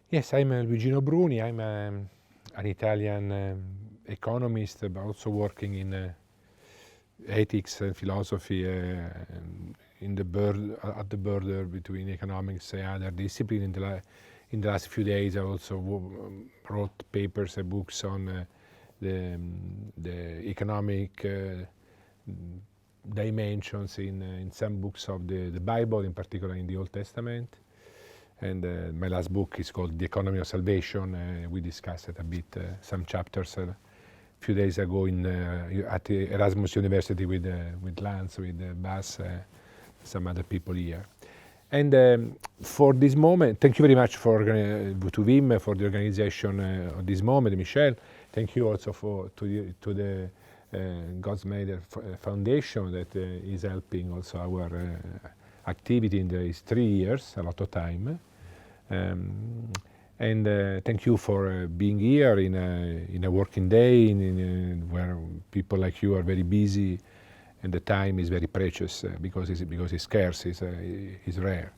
Yes, I'm Luigino Bruni. I'm an Italian economist, but also working in ethics and philosophy at the border between economics and other disciplines. In the last few days, I also wrote papers and books on the economic dimensions in some books of the Bible, in particular in the Old Testament. And my last book is called The Economy of Salvation. We discussed it a bit, some chapters a few days ago at the Erasmus University with Lance, with Bas, some other people here. And for this moment, thank you very much to Wim for the organization of this moment, Michel. Thank you also to the God's Made Foundation that is helping also our activity in these 3 years, a lot of time. And thank you for being here in a working day, where people like you are very busy, and the time is very precious because it's scarce, it's rare.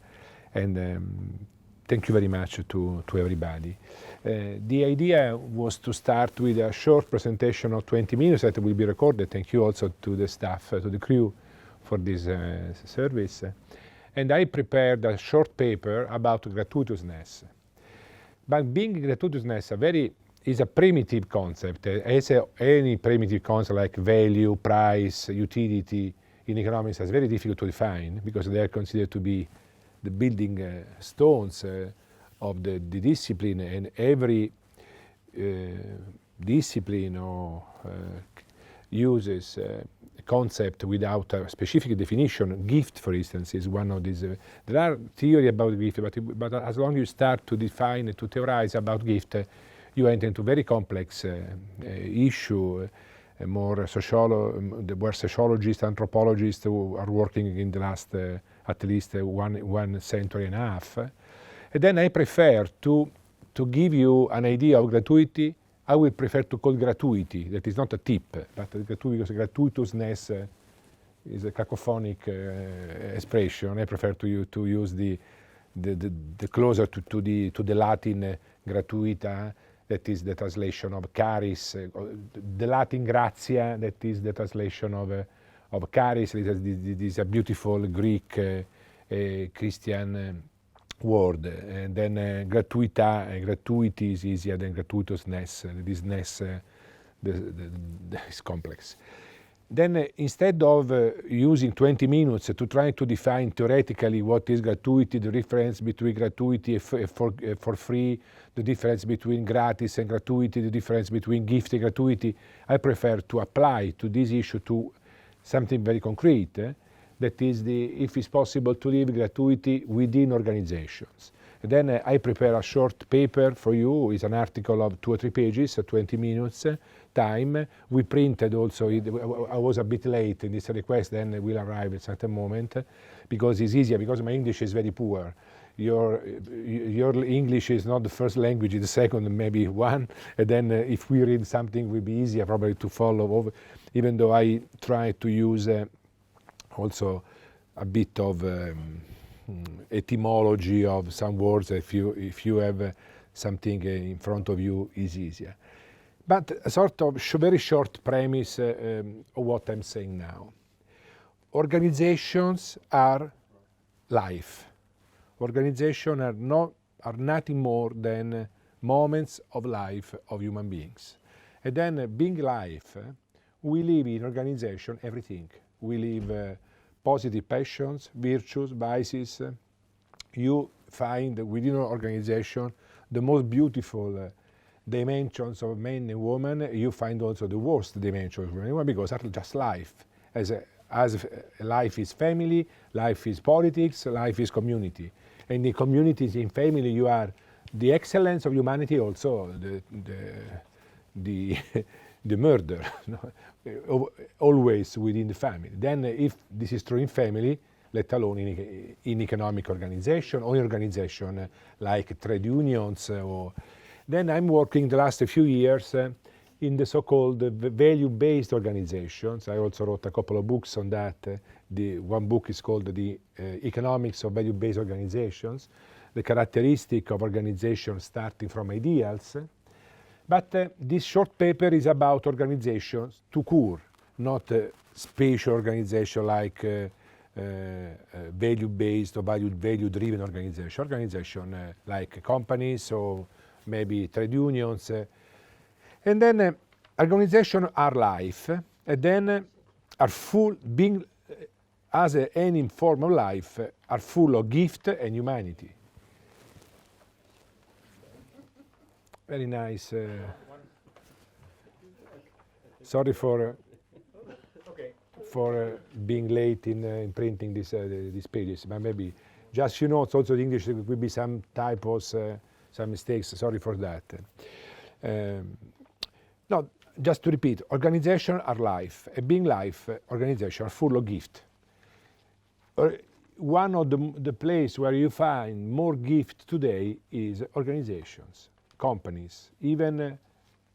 And thank you very much to everybody. The idea was to start with a short presentation of 20 minutes that will be recorded. Thank you also to the staff, to the crew for this service. And I prepared a short paper about gratuitousness. But being gratuitousness is a primitive concept. As any primitive concept like value, price, utility in economics is very difficult to define because they are considered to be the building stones of the discipline, and every discipline uses concept without a specific definition. Gift, for instance, is one of these. There are theories about gift, but as long as you start to define, to theorize about gift, you enter into very complex issue, where sociologists, anthropologists who are working in the last at least one century and a half. And then I prefer to give you an idea of gratuity. I would prefer to call gratuity, that is not a tip, but because gratuitousness is a cacophonic expression. I prefer to use the closer to the Latin gratuita, that is the translation of charis, the Latin gratia, that is the translation of charis. This is a beautiful Greek Christian word, and then gratuity is easier than gratuitousness. This ness is complex. Then instead of using 20 minutes to try to define theoretically what is gratuity, the difference between gratuity for free, the difference between gratis and gratuity, the difference between gift and gratuity, I prefer to apply to this issue to something very concrete. That is if it's possible to live gratuity within organizations. And then I prepare a short paper for you. It's an article of 2 or 3 pages, 20 minutes time. We printed also, I was a bit late in this request, then it will arrive at a certain moment, because it's easier, because my English is very poor. Your English is not the first language, it's the second, maybe one, and then if we read something, it will be easier probably to follow, even though I try to use also a bit of etymology of some words. If you have something in front of you, is easier. But a sort of very short premise of what I'm saying now. Organizations are life. Organizations are nothing more than moments of life of human beings. And then being life, we live in organization everything. We live positive passions, virtues, vices. You find within an organization the most beautiful dimensions of men and women. You find also the worst dimensions of men and women, because that's just life. As life is family, life is politics, life is community. And in communities, in family, you are the excellence of humanity, also the murder, always within the family. Then if this is true in family, let alone in economic organization or in organization like trade unions. Then I'm working the last few years in the so-called value-based organizations. I also wrote a couple of books on that. One book is called The Economics of Value-Based Organizations. the characteristic of organization starting from ideals. But this short paper is about organizations tout court, not spatial organization like value-based or value-driven organization. Organization like companies or maybe trade unions. And then organizations are life, and then are full, being as any form of life, are full of gift and humanity. Very nice. Sorry for being late in printing these pages, but maybe just it's also in English there will be some typos, some mistakes. Sorry for that. No, just to repeat, organizations are life, and being life, organizations are full of gift. One of the place where you find more gift today is organizations, companies, even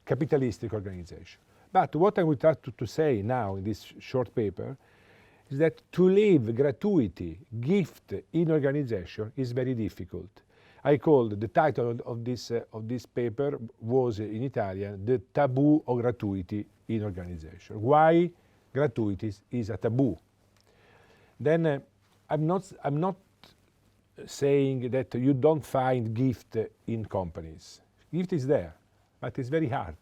capitalistic organizations. But what I would try to say now in this short paper is that to live gratuity, gift in organization is very difficult. I called the title of this paper was in Italian, The Taboo of Gratuity in Organization. Why gratuity is a taboo? Then I'm not saying that you don't find gift in companies. Gift is there, but it's very hard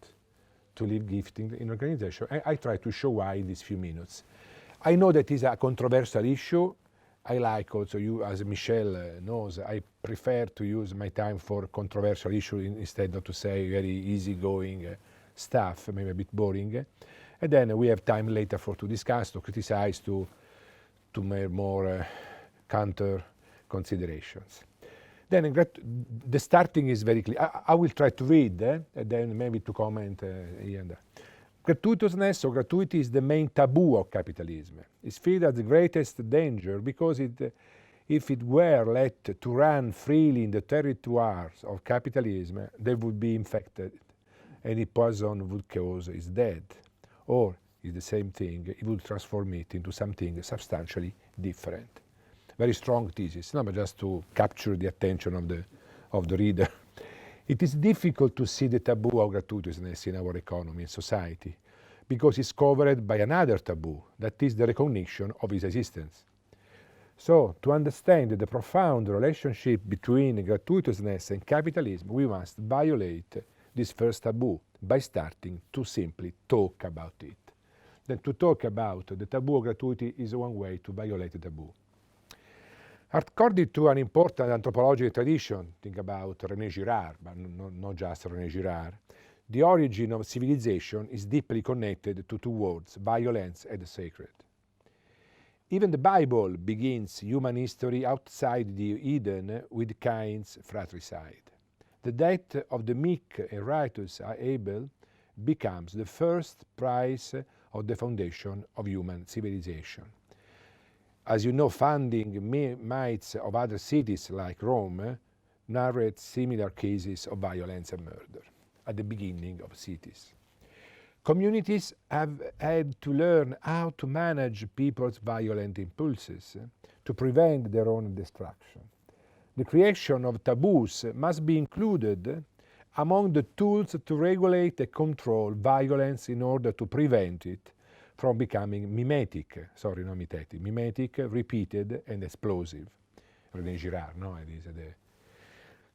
to live gifting in organization. I try to show why in these few minutes. I know that is a controversial issue. I like also, you as Michel knows, I prefer to use my time for controversial issue instead of to say very easygoing stuff, maybe a bit boring. And then we have time later to discuss, to criticize, to make more counter considerations. Then the starting is very clear. I will try to read and then maybe to comment here and there. Gratuitousness or gratuity is the main taboo of capitalism. It's felt as the greatest danger because if it were let to run freely in the territories of capitalism, they would be infected. Any poison would cause its death. Or, it's the same thing, it would transform it into something substantially different. Very strong thesis, no, but just to capture the attention of the reader. It is difficult to see the taboo of gratuitousness in our economy and society because it's covered by another taboo, that is the recognition of its existence. So, to understand the profound relationship between gratuitousness and capitalism, we must violate this first taboo by starting to simply talk about it. Then to talk about the taboo of gratuity is one way to violate the taboo. According to an important anthropological tradition, think about René Girard, but not just René Girard, the origin of civilization is deeply connected to two words, violence and sacred. Even the Bible begins human history outside the Eden with Cain's fratricide. The death of the meek and righteous Abel becomes the first price of the foundation of human civilization. As you know, founding myths of other cities like Rome narrate similar cases of violence and murder at the beginning of cities. Communities have had to learn how to manage people's violent impulses to prevent their own destruction. The creation of taboos must be included among the tools to regulate and control violence in order to prevent it from becoming mimetic, repeated and explosive. René Girard, no? It is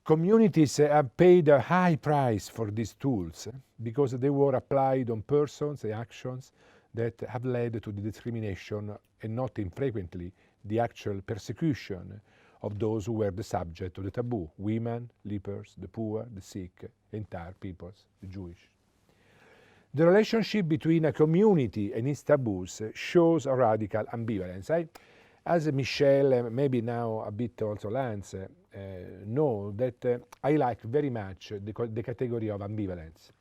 Communities have paid a high price for these tools because they were applied on persons and actions that have led to the discrimination and not infrequently the actual persecution of those who were the subject of the taboo, women, lepers, the poor, the sick, entire peoples, the Jewish. The relationship between a community and its taboos shows a radical ambivalence. As Michel, maybe now a bit also Lance, know that I like very much the category of ambivalence.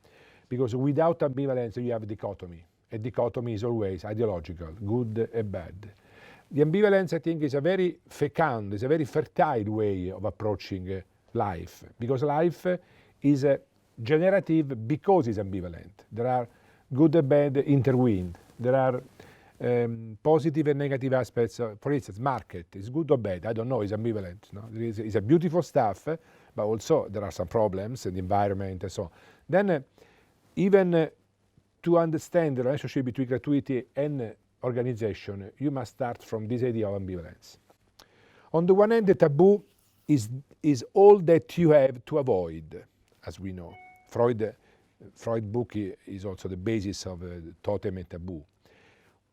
Because without ambivalence you have dichotomy. A dichotomy is always ideological, good and bad. The ambivalence, I think, is a very fecund, is a very fertile way of approaching life. Because life is generative because it's ambivalent. There are good and bad intertwined. There are positive and negative aspects. For instance, market is good or bad? I don't know. It's ambivalent. No? It's a beautiful stuff, but also there are some problems in the environment and so on. Then even to understand the relationship between gratuity and organization, you must start from this idea of ambivalence. On the one hand, the taboo is all that you have to avoid, as we know. Freud book is also the basis of totem and taboo.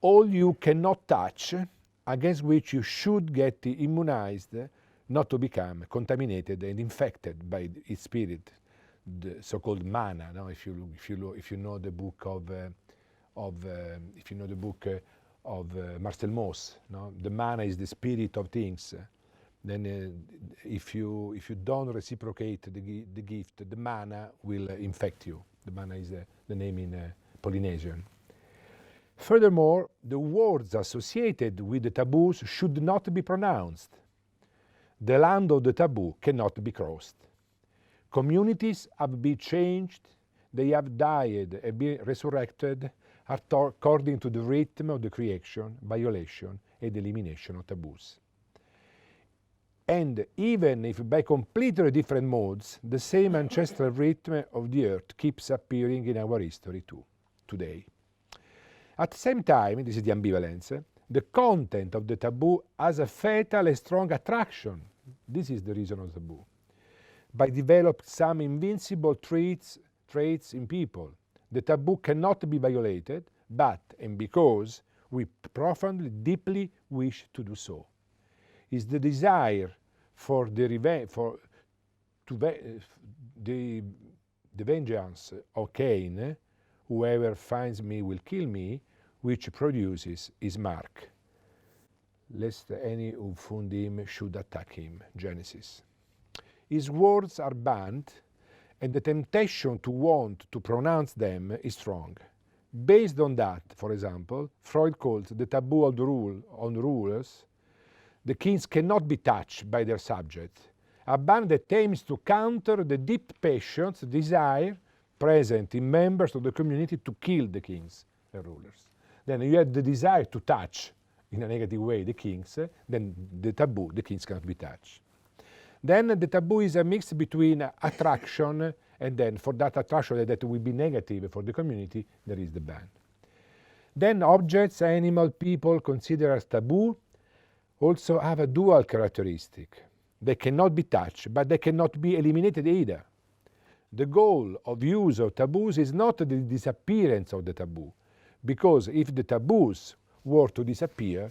All you cannot touch, against which you should get immunized not to become contaminated and infected by its spirit, the so-called mana. No? If you know the book of Marcel Mauss, no? The mana is the spirit of things. Then if you don't reciprocate the gift, the mana will infect you. The mana is the name in Polynesian. Furthermore, the words associated with the taboos should not be pronounced. The land of the taboo cannot be crossed. Communities have been changed, they have died and been resurrected according to the rhythm of the creation, violation, and elimination of taboos. And even if by completely different modes, the same ancestral rhythm of the earth keeps appearing in our history too, today. At the same time, this is the ambivalence, the content of the taboo has a fatal and strong attraction. This is the reason of the taboo. By developing some invincible traits in people. The taboo cannot be violated, but, and because, we profoundly, deeply wish to do so. Is the desire for the vengeance of Cain, whoever finds me will kill me, which produces his mark, lest any who found him should attack him. Genesis. His words are banned, and the temptation to want to pronounce them is strong. Based on that, for example, Freud calls the taboo of the on rulers, the kings cannot be touched by their subjects, a ban that aims to counter the deep passions, desire present in members of the community to kill the kings and rulers. Then you have the desire to touch, in a negative way, the kings, then the taboo, the kings cannot be touched. Then the taboo is a mix between attraction and then for that attraction that will be negative for the community, there is the ban. Then objects, animal, people considered as taboo also have a dual characteristic. They cannot be touched, but they cannot be eliminated either. The goal of use of taboos is not the disappearance of the taboo, because if the taboos were to disappear,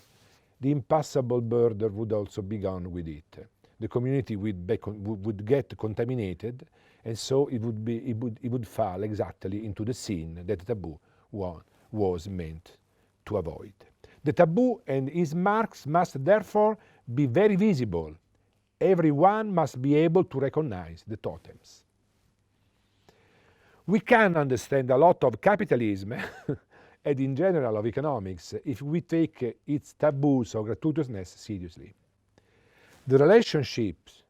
the impassable border would also be gone with it. The community would get contaminated, and so it would fall exactly into the sin that the taboo was meant to avoid. The taboo and its marks must therefore be very visible. Everyone must be able to recognize the totems. We can understand a lot of capitalism and in general of economics if we take its taboos of gratuitousness seriously. The relationships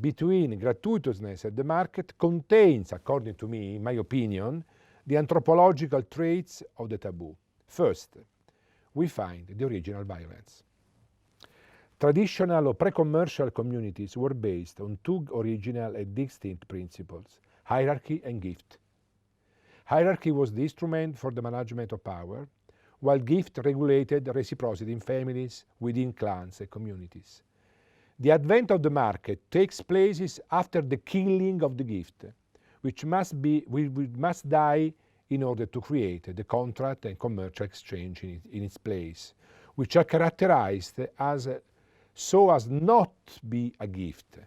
between gratuitousness and the market contains, according to me, in my opinion, the anthropological traits of the taboo. First, we find the original violence. Traditional or pre-commercial communities were based on two original and distinct principles, hierarchy and gift. Hierarchy was the instrument for the management of power, while gift regulated reciprocity in families, within clans and communities. The advent of the market takes place after the killing of the gift, which must die in order to create the contract and commercial exchange in its place, which are characterized so as not to be a gift,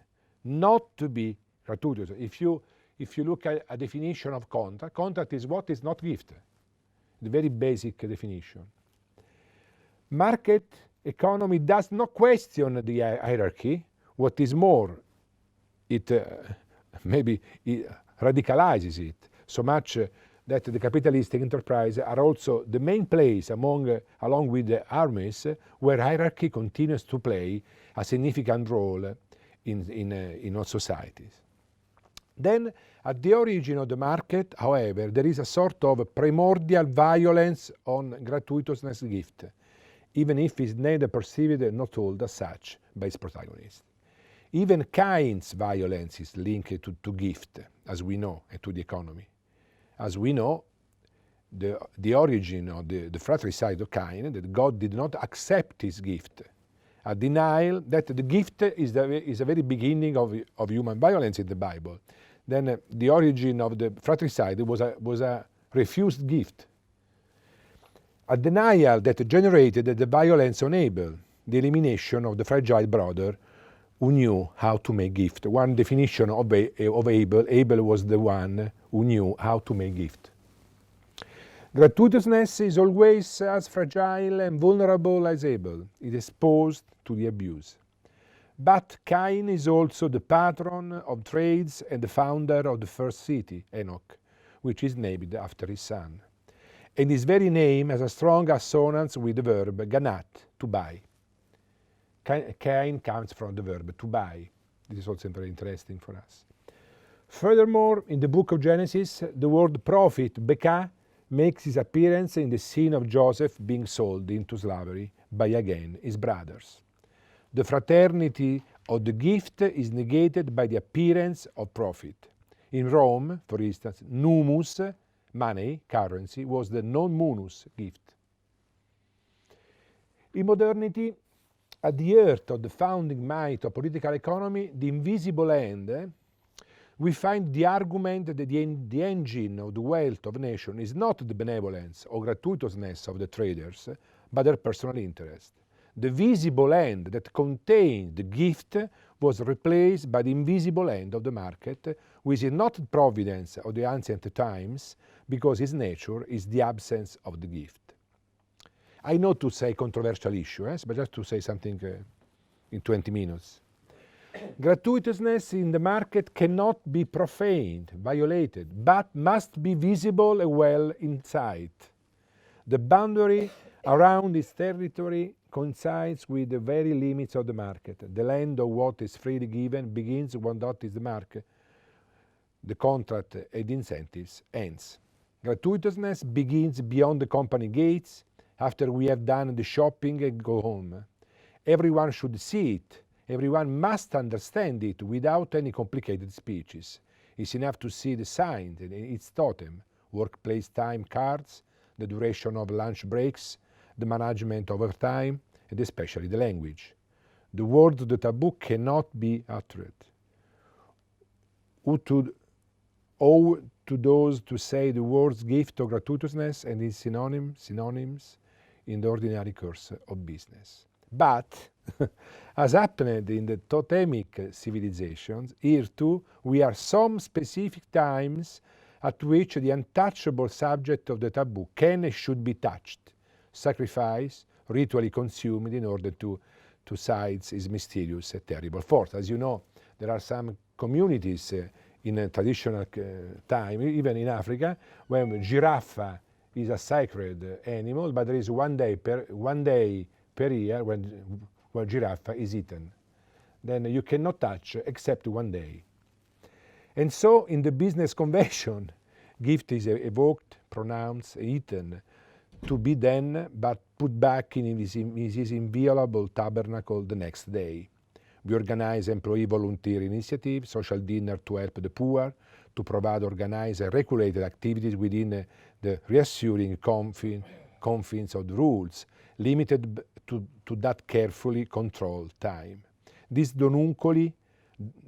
not to be gratuitous. If you look at a definition of contract is what is not gift, the very basic definition. Market economy does not question the hierarchy. What is more, it radicalizes it so much that the capitalistic enterprise are also the main place along with the armies where hierarchy continues to play a significant role in all societies. Then, at the origin of the market, however, there is a sort of primordial violence on gratuitousness gift, even if it's neither perceived nor told as such by its protagonist. Even Cain's violence is linked to gift, as we know, and to the economy. As we know, the origin of the fratricide of Cain, that God did not accept his gift, a denial that the gift is the very beginning of human violence in the Bible. Then the origin of the fratricide was a refused gift. A denial that generated the violence on Abel, the elimination of the fragile brother who knew how to make gift. One definition of Abel was the one who knew how to make gift. Gratuitousness is always as fragile and vulnerable as Abel. It is exposed to the abuse. But Cain is also the patron of trades and the founder of the first city, Enoch, which is named after his son. And his very name has a strong assonance with the verb ganat, to buy. Cain comes from the verb to buy. This is also very interesting for us. Furthermore, in the book of Genesis, the word prophet, beka, makes his appearance in the scene of Joseph being sold into slavery by again his brothers. The fraternity of the gift is negated by the appearance of profit. In Rome, for instance, numus, money, currency, was the non-munus gift. In modernity, at the heart of the founding might of political economy, the invisible hand, we find the argument that the engine of the wealth of a nation is not the benevolence or gratuitousness of the traders, but their personal interest. The visible hand that contained the gift was replaced by the invisible hand of the market, which is not providence of the ancient times, because its nature is the absence of the gift. I know to say controversial issue, but just to say something in 20 minutes. Gratuitousness in the market cannot be profaned, violated, but must be visible and well in sight. The boundary around its territory coincides with the very limits of the market. The land of what is freely given begins when that is the market. The contract and incentives ends. Gratuitousness begins beyond the company gates, after we have done the shopping and go home. Everyone should see it. Everyone must understand it without any complicated speeches. It's enough to see the sign, its totem, workplace time cards, the duration of lunch breaks, the management of overtime, and especially the language. The words of the taboo cannot be uttered. Woe to those to say the words gift or gratuitousness and its synonyms in the ordinary course of business. But, as happened in the totemic civilizations, here too we are some specific times at which the untouchable subject of the taboo can and should be touched, sacrificed, ritually consumed in order to seize its mysterious and terrible force. As you know, there are some communities in a traditional time, even in Africa, when giraffe is a sacred animal, but there is one day per year when giraffe is eaten. Then you cannot touch except one day. And so in the business convention, gift is evoked, pronounced, eaten, to be then but put back in his inviolable tabernacle the next day. We organize employee volunteer initiatives, social dinner to help the poor, to provide organized and regulated activities within the reassuring confines of the rules, limited to that carefully controlled time. This donuncoli,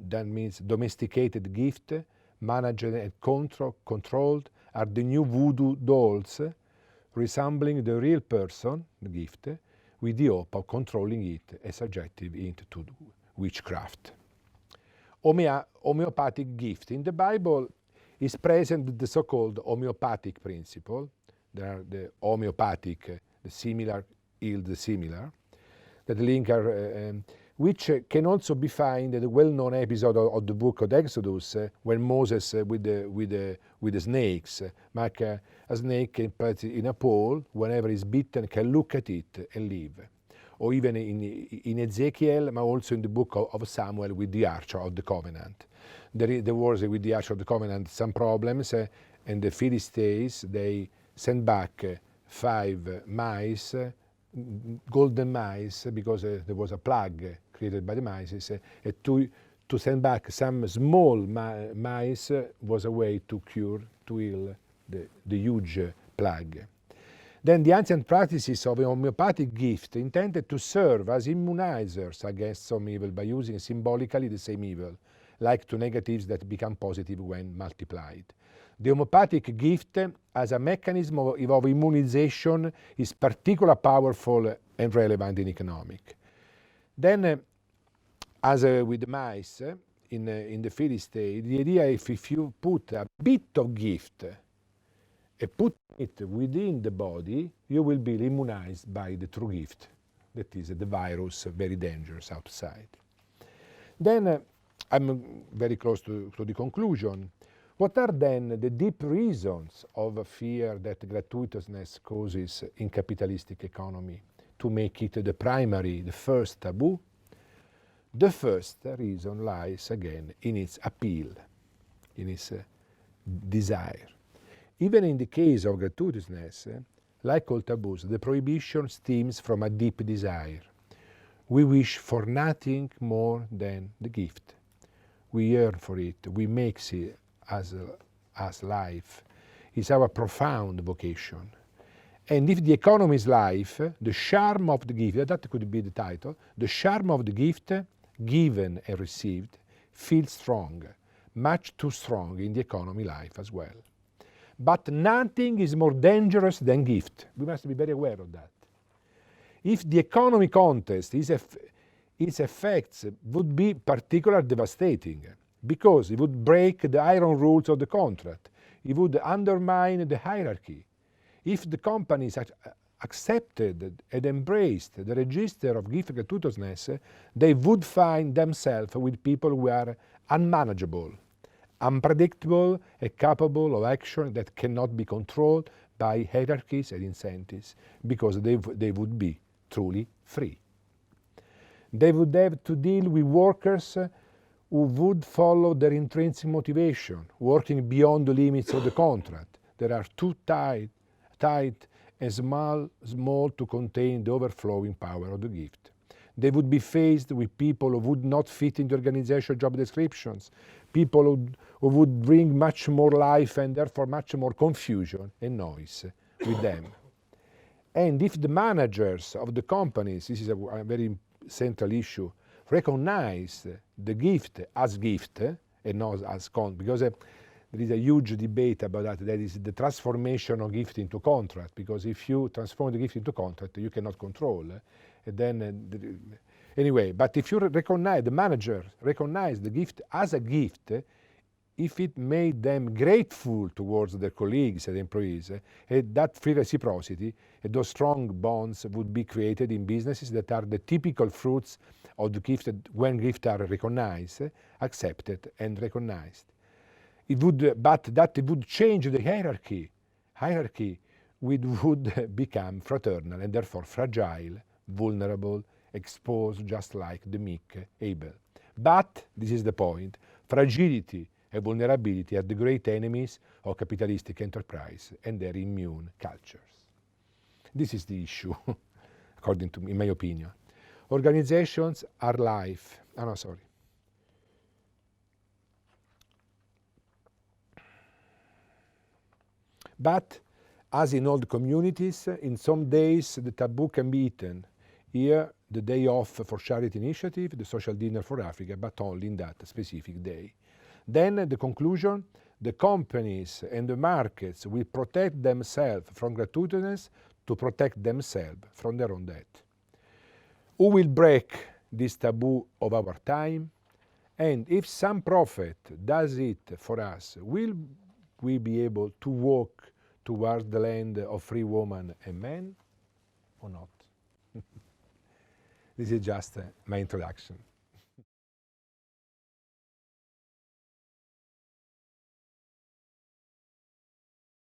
that means domesticated gift, managed and controlled, are the new voodoo dolls, resembling the real person, the gift, with the hope of controlling it and subjecting it to witchcraft. Homeopathic gift. In the Bible is present the so-called homeopathic principle. There are the homeopathic, the similar yield the similar, that link are, which can also be found in the well-known episode of the book of Exodus, when Moses with the snakes, make a snake and put it in a pole, whenever it's bitten can look at it and live. or even in Ezekiel, but also in the book of Samuel with the Archer of the Covenant. There was with the Archer of the Covenant some problems, and the Philistines, they sent back 5 mice, golden mice, because there was a plague created by the mice, to send back some small mice was a way to heal the huge plague. Then the ancient practices of a homeopathic gift intended to serve as immunizers against some evil by using symbolically the same evil, like two negatives that become positive when multiplied. The homeopathic gift as a mechanism of immunization is particularly powerful and relevant in economic. Then, as with the mice in the Philistine, the idea is if you put a bit of gift and put it within the body, you will be immunized by the true gift. That is the virus, very dangerous outside. Then I'm very close to the conclusion. What are then the deep reasons of fear that gratuitousness causes in capitalistic economy to make it the primary, the first taboo? The first reason lies again in its appeal, in its desire. Even in the case of gratuitousness, like all taboos, the prohibition stems from a deep desire. We wish for nothing more than the gift. We yearn for it, we make it as life. It's our profound vocation. And if the economy is life, the charm of the gift, that could be the title, the charm of the gift, given and received, feels strong, much too strong in the economy life as well. But nothing is more dangerous than gift. We must be very aware of that. If the economy contest, its effects would be particularly devastating, because it would break the iron rules of the contract. It would undermine the hierarchy. If the companies accepted and embraced the register of gift gratuitousness, they would find themselves with people who are unmanageable, unpredictable, and capable of action that cannot be controlled by hierarchies and incentives, because they would be truly free. They would have to deal with workers who would follow their intrinsic motivation, working beyond the limits of the contract. They are too tight and small to contain the overflowing power of the gift. They would be faced with people who would not fit into organizational job descriptions, people who would bring much more life and therefore much more confusion and noise with them. And if the managers of the companies, this is a very central issue, recognize the gift as gift and not as because there is a huge debate about that. That is the transformation of gift into contract, because if you transform the gift into contract, you cannot control. And then, anyway, but if you recognize, the manager recognize the gift as a gift, if it made them grateful towards their colleagues and employees, that free reciprocity, those strong bonds would be created in businesses that are the typical fruits of the gift when gifts are recognized, accepted, and recognized. It would, but that it would change the hierarchy. Hierarchy would become fraternal and therefore fragile, vulnerable, exposed, just like the meek Abel. But, this is the point, fragility and vulnerability are the great enemies of capitalistic enterprise and their immune cultures. This is the issue, according to me, in my opinion. Organizations are life. But, as in all communities, in some days the taboo can be eaten. Here, the day off for charity initiative, the social dinner for Africa, but only in that specific day. Then, the conclusion, the companies and the markets will protect themselves from gratuitousness to protect themselves from their own debt. Who will break this taboo of our time? And if some prophet does it for us, will we be able to walk towards the land of free women and men or not? This is just my introduction.